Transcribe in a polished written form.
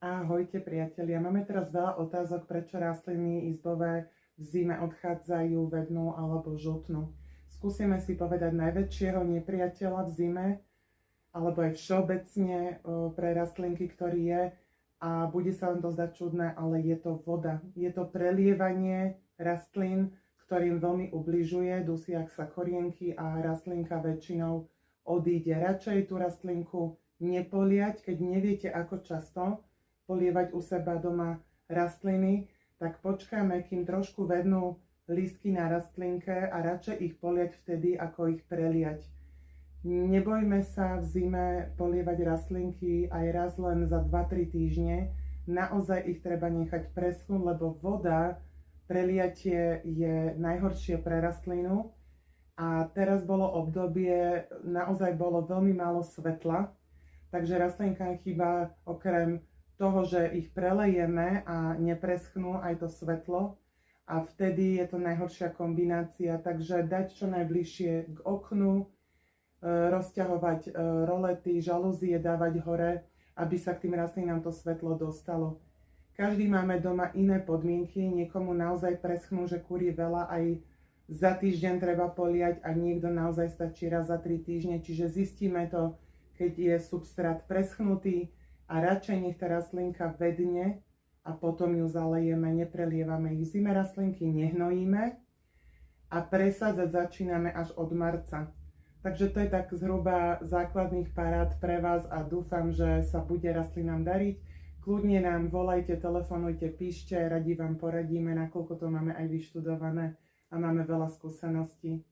Ahojte priatelia, máme teraz veľa otázok, prečo rastliny izbové v zime odchádzajú, vednú alebo žltnú. Skúsime si povedať najväčšieho nepriateľa v zime, alebo aj všeobecne pre rastlinky, ktorý je, a bude sa vám to zdať čudné, ale je to voda. Je to prelievanie rastlín, ktorým veľmi ubližuje, dusia sa korienky a rastlinka väčšinou odíde. Radšej tú rastlinku nepoliať, keď neviete ako často polievať u seba doma rastliny, tak počkáme, kým trošku vednú lístky na rastlinke a radšej ich poliať vtedy, ako ich preliať. Nebojme sa v zime polievať rastlinky aj raz len za 2-3 týždne. Naozaj ich treba nechať preschnúť, lebo voda, preliatie je najhoršie pre rastlinu. A teraz bolo obdobie, naozaj bolo veľmi málo svetla, takže rastlinkám chýba okrem toho, že ich prelejeme a nepreschnú aj to svetlo, a vtedy je to najhoršia kombinácia. Takže dať čo najbližšie k oknu, rozťahovať rolety, žalúzie dávať hore, aby sa k tým rastlinám to svetlo dostalo. Každý máme doma iné podmienky, niekomu naozaj preschnú, že kúri veľa, aj za týždeň treba poliať, a niekto naozaj stačí raz za 3 týždne, čiže zistíme to, keď je substrát preschnutý, a radšej nech tá rastlinka vedne a potom ju zalejeme, neprelievame ich. V zime rastlinky nehnojíme a presádzať začíname až od marca. Takže to je tak zhruba základných parád pre vás a dúfam, že sa bude rastlinám dariť. Kľudne nám volajte, telefonujte, píšte, radi vám poradíme, nakoľko to máme aj vyštudované a máme veľa skúseností.